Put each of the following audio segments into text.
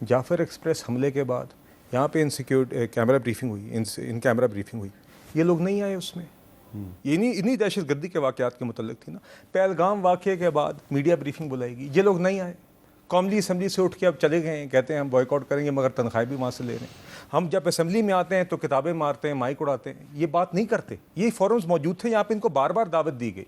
Jafar express हमले के बाद यहाँ पे कैमरा ब्रीफिंग हुई, इन कैमरा ब्रीफिंग हुई, ये लोग नहीं आए उसमें। ये इन्हीं दहशत गर्दी के वाक़यात के मुतल्लिक़ थी ना। पहलगाम वाक़े के बाद मीडिया ब्रीफिंग बुलाएगी, ये लोग नहीं आए। कौमी असम्बली से उठ के अब चले गए हैं, कहते हैं हम बॉयकॉट करेंगे, मगर तनख्वाहें भी वहाँ से ले रहे हैं। हम जब असम्बली में आते हैं तो किताबें मारते हैं, माइक उड़ाते हैं, ये बात नहीं करते। ये फोरम्स मौजूद थे, यहाँ पे इनको बार बार दावत दी गई,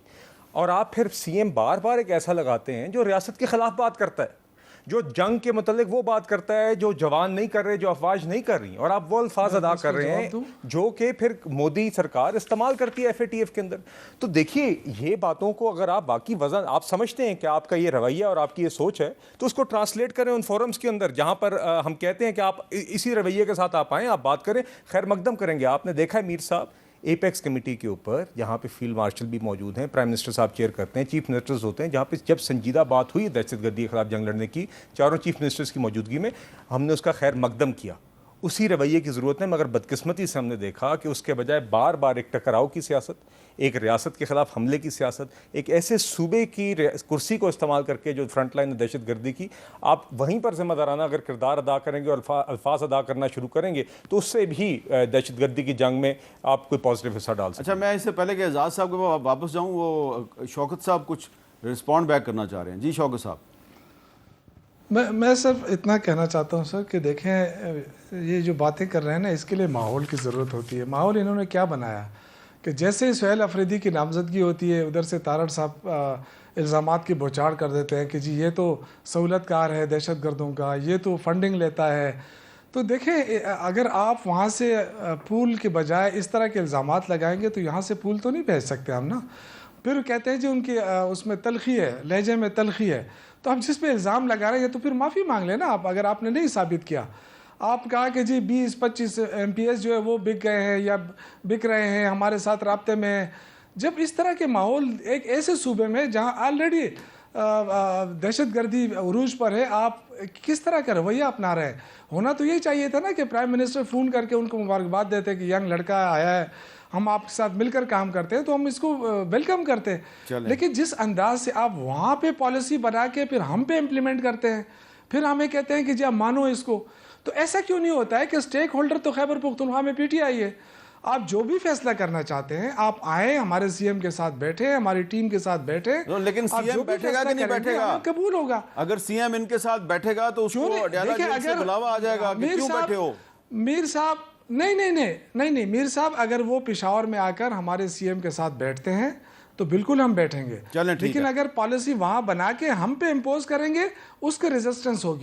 और आप फिर सीएम बार बार एक ऐसा लगाते हैं जो रियासत के ख़िलाफ़ बात करता है, जो जंग के मतलब वो बात करता है, जो जवान नहीं कर रहे, जो अफवाज नहीं कर रही, और आप वो अल्फाज अदा कर रहे हैं जो कि फिर मोदी सरकार इस्तेमाल करती है FATF के अंदर। तो देखिए, ये बातों को अगर आप बाकी वजन आप समझते हैं कि आपका ये रवैया और आपकी ये सोच है, तो उसको ट्रांसलेट करें उन फोरम्स के अंदर जहाँ पर हम कहते हैं कि आप इसी रवैये के साथ आप आएँ, आप बात करें, खैर मकदम करेंगे। आपने देखा है मीर साहब एपेक्स कमेटी के ऊपर, यहाँ पे फील्ड मार्शल भी मौजूद हैं, प्राइम मिनिस्टर साहब चेयर करते हैं, चीफ मिनिस्टर्स होते हैं, जहाँ पे जब संजीदा बात हुई दहशतगर्दी के खिलाफ जंग लड़ने की, चारों चीफ मिनिस्टर्स की मौजूदगी में, हमने उसका खैर मकदम किया। उसी रवैये की ज़रूरत है, मगर बदकिस्मती से हमने देखा कि उसके बजाय बार बार एक टकराव की सियासत, एक रियासत के ख़िलाफ़ हमले की सियासत, एक ऐसे सूबे की कुर्सी को इस्तेमाल करके जो फ्रंट लाइन दहशत गर्दी की, आप वहीं पर ज़िम्मेदाराना अगर किरदार अदा करेंगे और अल्फाज अदा करना शुरू करेंगे, तो उससे भी दहशत गर्दी की जंग में आप कोई पॉजिटिव हिस्सा डाल सकते हैं। अच्छा, मैं इससे पहले कि एजाज साहब के पास वापस जाऊँ, वो शौकत साहब कुछ रिस्पॉन्ड बैक करना चाह रहे हैं। जी शौकत साहब। मैं सिर्फ इतना कहना चाहता हूँ सर कि देखें, ये जो बातें कर रहे हैं ना, इसके लिए माहौल की ज़रूरत होती है। माहौल इन्होंने क्या बनाया कि जैसे ही सुहेल अफरीदी की नामजदगी होती है, उधर से तारड़ साहब इल्ज़ामात की बौछार कर देते हैं कि जी ये तो सहूलतकार है दहशत गर्दों का, ये तो फंडिंग लेता है। तो देखें, अगर आप वहाँ से पूल के बजाय इस तरह के इल्ज़ामात लगाएंगे तो यहाँ से पूल तो नहीं भेज सकते हम ना। फिर कहते हैं जी उनकी उसमें तलखी है, लहजे में तलखी है। तो हम जिस पे इल्ज़ाम लगा रहे हैं तो फिर माफ़ी मांग लेना आप, अगर आपने नहीं साबित किया। आप कहा कि जी 20-25 MPS जो है वो बिक गए हैं या बिक रहे हैं, हमारे साथ राब्ते में हैं। जब इस तरह के माहौल एक ऐसे सूबे में जहाँ ऑलरेडी दहशत गर्दी उरूज पर है, आप किस तरह का रवैया अपना रहे हैं? होना तो यही चाहिए था ना कि प्राइम मिनिस्टर फ़ोन करके उनको मुबारकबाद देते कि यंग लड़का आया है, हम आपके साथ मिलकर काम करते हैं, तो हम इसको वेलकम करते हैं। लेकिन जिस अंदाज से आप वहाँ पे पॉलिसी बना के फिर हम पे इम्प्लीमेंट करते हैं, फिर हमें कहते हैं कि जी आप मानो इसको, तो ऐसा क्यों नहीं होता है कि स्टेक होल्डर तो खैबर पख्तूनख्वा में PTI है। आप जो भी फैसला करना चाहते हैं, आप आए, हमारे CM के साथ बैठे, हमारी टीम के साथ बैठे। लेकिन CM बैठेगा कि नहीं बैठेगा, कबूल होगा। अगर CM इनके साथ बैठेगा तो उसको अडयाला जेल से बुलावा आ जाएगा कि क्यों बैठे हो। मीर साहब नहीं, मीर साहब अगर वो पेशावर में आकर हमारे CM के साथ बैठते हैं तो बिल्कुल हम बैठेंगे, लेकिन अगर पॉलिसी वहां बना के हम पे इम्पोज करेंगे, उसके रेजिस्टेंस होगी।